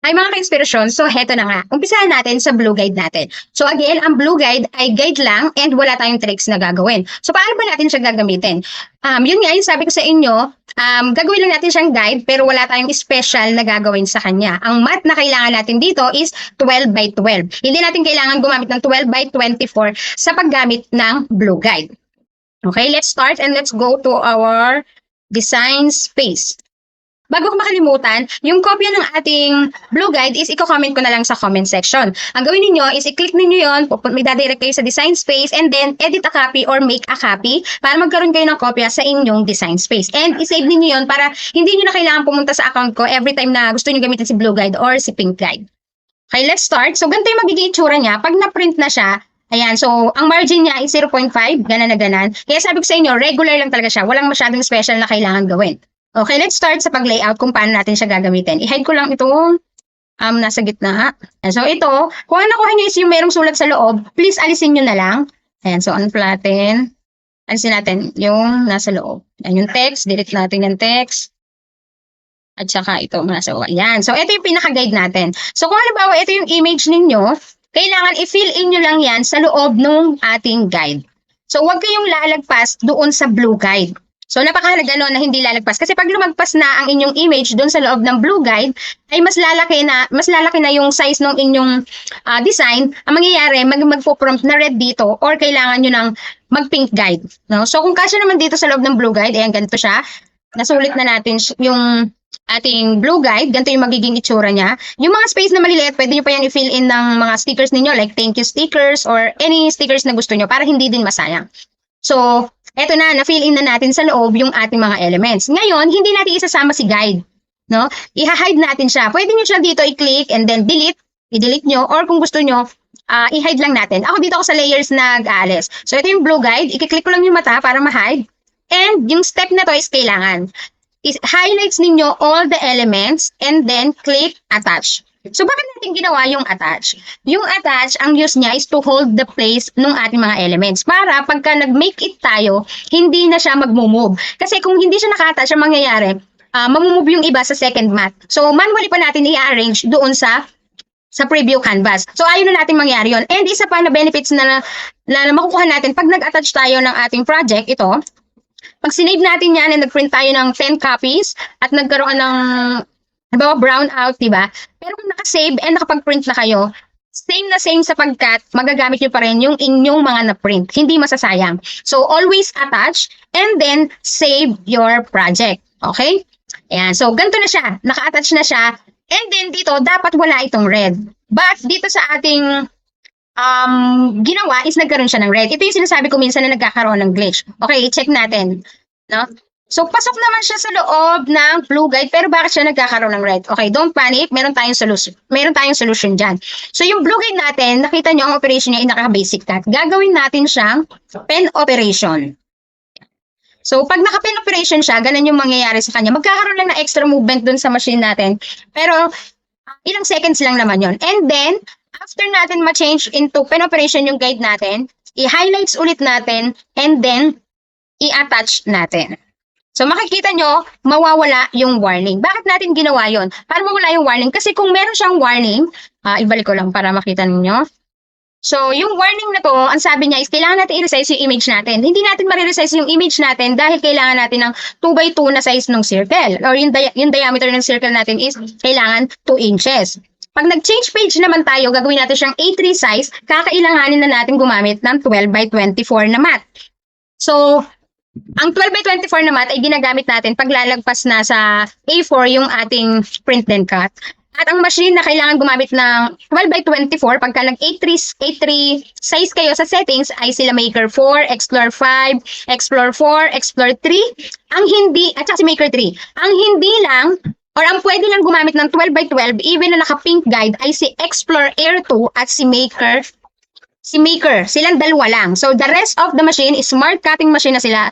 Ay mga ka-inspirasyon, so heto na nga. Umpisahan natin sa Blue Guide natin. So again, ang Blue Guide ay guide lang and wala tayong tricks na gagawin. So paano ba natin siya gagamitin? Yun nga, yung sabi ko sa inyo, gagawin lang natin siyang guide pero wala tayong special na gagawin sa kanya. Ang math na kailangan natin dito is 12 by 12. Hindi natin kailangan gumamit ng 12 by 24 sa paggamit ng Blue Guide. Okay, let's start and let's go to our design space. Bago ko makalimutan, yung kopya ng ating Blue Guide is i-comment ko na lang sa comment section. Ang gawin niyo is i-click niyo yon, may dadirect kayo sa design space and then edit a copy or make a copy para magkaroon kayo ng kopya sa inyong design space. And i-save niyo yon para hindi niyo na kailangan pumunta sa account ko every time na gusto niyo gamitin si Blue Guide or si Pink Guide. Okay, let's start. So, ganito yung magiging itsura niya. Pag na-print na siya, ayan, so ang margin niya is 0.5, ganan na ganan. Kaya sabi ko sa inyo, regular lang talaga siya. Walang masyadong special na kailangan gawin. Okay, let's start sa pag-layout kung paano natin siya gagamitin. I-hide ko lang itong nasa gitna. So ito, kung ang nakuha nyo is yung merong sulat sa loob, please alisin nyo na lang. Ayan, so unflatten. Alisin natin yung nasa loob. Ayan yung text, delete natin yung text. At saka ito, nasa baba. Ayan, so ito yung pinaka-guide natin. So kung halimbawa ito yung image ninyo, kailangan i-fill in nyo lang yan sa loob ng ating guide. So huwag kayong lalagpas doon sa Blue Guide. So, napakahalaga no na hindi lalagpas. Kasi pag lumagpas na ang inyong image doon sa loob ng Blue Guide, ay mas lalaki na yung size ng inyong design. Ang mangyayari, magpo-prompt na red dito or kailangan nyo ng mag-pink guide. No? So, kung kasya naman dito sa loob ng Blue Guide, ayan, ganito siya. Nasulit na natin yung ating Blue Guide. Ganito yung magiging itsura niya. Yung mga space na maliliit, pwede nyo pa yan i-fill in ng mga stickers ninyo, like thank you stickers or any stickers na gusto nyo para hindi din masayang. So, eto na, na-fill in na natin sa loob yung ating mga elements. Ngayon, hindi natin isasama si guide. No? I-hide natin siya. Pwede nyo siya dito i-click and then delete. I-delete nyo. Or kung gusto nyo, i-hide lang natin. Ako dito ako sa layers nag-aalis. So, ito yung Blue Guide. I-click ko lang yung mata para ma-hide. And yung step na to is kailangan. Highlights ninyo all the elements and then click attach. So, bakit natin ginawa yung attach? Yung attach, ang use niya is to hold the place ng ating mga elements. Para pagka nag-make it tayo, hindi na siya mag-move. Kasi kung hindi siya naka-attach, ang mangyayari, mag-move yung iba sa second mat. So, manually pa natin i-arrange doon sa preview canvas. So, ayun na natin mangyari yun. And isa pa na benefits na makukuha natin pag nag-attach tayo ng ating project, ito, pag sinave natin yan and nag-print tayo ng 10 copies at nagkaroon ng halimbawa, brown out, diba? Pero kung nakasave and nakapag-print na kayo, same na same sapagkat magagamit nyo pa rin yung inyong mga na-print. Hindi masasayang. So, always attach and then save your project. Okay? Ayan. So, ganito na siya. Naka-attach na siya. And then dito, dapat wala itong red. But dito sa ating ginawa is nagkaroon siya ng red. Ito yung sinasabi ko minsan na nagkakaroon ng glitch. Okay, check natin. No? So, pasok naman siya sa loob ng Blue Guide, pero bakit siya nagkakaroon ng red? Okay, don't panic. Meron tayong solution dyan. So, yung Blue Guide natin, nakita nyo ang operation niya ay naka-basic cut. Gagawin natin siyang pen operation. So, pag naka-pen operation siya, ganun yung mangyayari sa kanya. Magkakaroon lang ng extra movement dun sa machine natin. Pero, ilang seconds lang naman yon. And then, after natin ma-change into pen operation yung guide natin, i-highlights ulit natin, and then, i-attach natin. So, makikita nyo, mawawala yung warning. Bakit natin ginawa yon? Para mawala yung warning. Kasi kung meron siyang warning, ibalik ko lang para makita ninyo. So, yung warning na to, ang sabi niya is kailangan natin i-resize yung image natin. Hindi natin ma-resize yung image natin dahil kailangan natin ng 2x2 na size ng circle. Or yung diameter ng circle natin is kailangan 2 inches. Pag nag-change page naman tayo, gagawin natin siyang A3 size, kakailanganin na natin gumamit ng 12 by 24 na mat. So, ang 12 by 24 na mat ay ginagamit natin pag lalagpas na sa A4 yung ating print and cut. At ang machine na kailangan gumamit ng 12 by 24 pagka nag-A3 size kayo sa settings ay sila Maker 4, Explorer 5, Explorer 4, Explorer 3, ang hindi, at saka si Maker 3. Ang hindi lang, or ang pwede lang gumamit ng 12 by 12 even na naka-pink guide ay si Explorer Air 2 at si Maker. Silang dalawa lang. So, the rest of the machine is smart cutting machine na sila.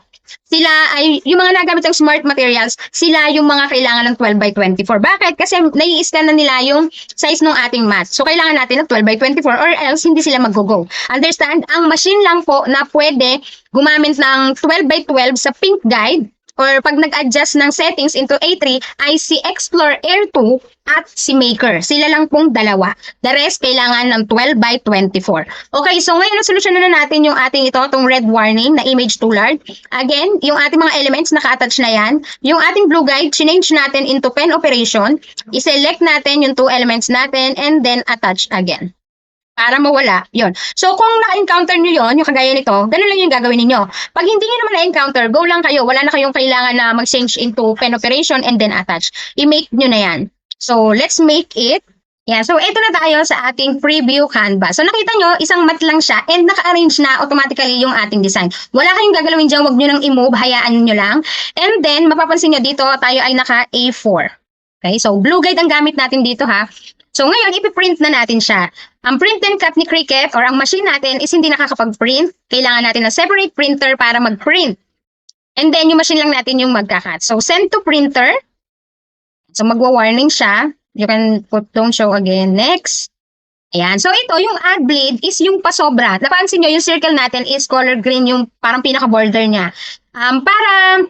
Sila ay, yung mga nagamit ng smart materials, sila yung mga kailangan ng 12 by 24. Bakit? Kasi nai-scan na nila yung size ng ating mat. So, kailangan natin ng 12 by 24 or else hindi sila mag-go. Understand? Ang machine lang po na pwede gumamit ng 12 by 12 sa pink guide or pag nag-adjust ng settings into A3 ay si Explore Air 2 at si Maker. Sila lang pong dalawa. The rest kailangan ng 12 by 24. Okay, so ngayon nasolusyonan na natin yung ating itong red warning na image too large. Again, yung ating mga elements naka-attach na yan. Yung ating blue guide, change natin into pen operation. I-select natin yung 2 elements natin and then attach again. Para mawala, yon. So, kung na-encounter nyo yon, yung kagaya nito, ganun lang yung gagawin ninyo. Pag hindi nyo naman na-encounter, go lang kayo. Wala na kayong kailangan na mag-change into pen operation and then attach. I-make nyo na yan. So, let's make it. Yeah, so ito na tayo sa ating preview canvas. So, nakita nyo, isang mat lang siya and naka-arrange na automatically yung ating design. Wala kayong gagalawin dyan, wag nyo nang i-move, hayaan nyo lang. And then, mapapansin nyo dito, tayo ay naka A4. Okay, so blue guide ang gamit natin dito ha. So ngayon, ipiprint na natin siya. Ang print and cut ni Cricut or ang machine natin is hindi nakakapag-print. Kailangan natin ng separate printer para mag-print. And then, yung machine lang natin yung magka-cut. So, send to printer. So, magwa-warning siya. You can put don't show again. Next. Ayan. So, ito, yung add bleed is yung pasobra. Napansin nyo, yung circle natin is color green, yung parang pinaka-border niya. Para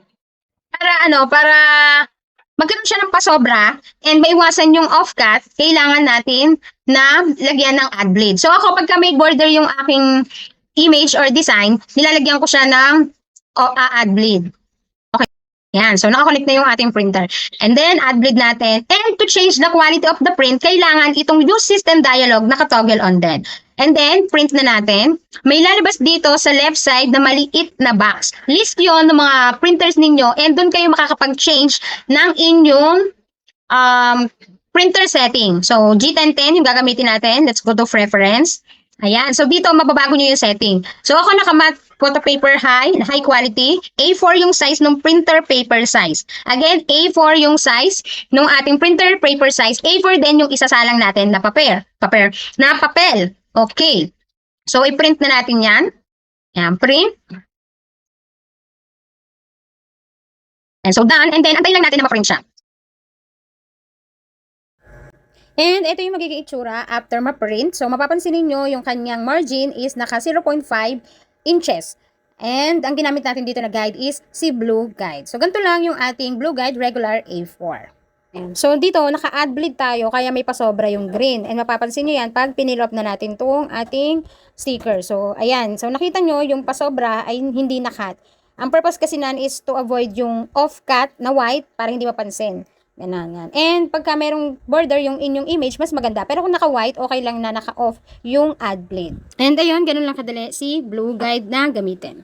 magkaroon siya ng pasobra and maiwasan yung off-cut, kailangan natin na lagyan ng add bleed. So ako, pagka may border yung aking image or design, nilalagyan ko siya ng add bleed. Okay. Yan. So nakakonect na yung ating printer. And then, add bleed natin. And to change the quality of the print, kailangan itong use system dialog nakatoggle on din. And then, print na natin. May lalabas dito sa left side na maliit na box. List yon ng mga printers ninyo and doon kayo makakapag-change ng inyong printer setting. So, G1010 yung gagamitin natin. Let's go to preference. Ayan. So, dito mababago nyo yung setting. So, ako nakamat photo paper high quality. A4 yung size ng printer paper size. Again, A4 yung size ng ating printer paper size. A4 din yung isasalang natin na papel. Okay. So, i-print na natin yan. Yan, print. And so, done. And then, antayin lang natin na ma-print siya. And ito yung magiging itsura after ma-print. So, mapapansin niyo yung kanyang margin is naka 0.5 inches. And ang ginamit natin dito na guide is si Blue Guide. So, ganito lang yung ating Blue Guide regular A4. So, dito, naka-add bleed tayo, kaya may pasobra yung green. And mapapansin nyo yan pag pinilop na natin itong ating sticker. So, ayan. So, nakita nyo, yung pasobra ay hindi na-cut. Ang purpose kasi nan is to avoid yung off-cut na white para hindi mapansin. Ganun. And pagka merong border yung inyong image, mas maganda. Pero kung naka-white, okay lang na naka-off yung add bleed. And ayun, ganun lang kadali si Blue Guide na gamitin.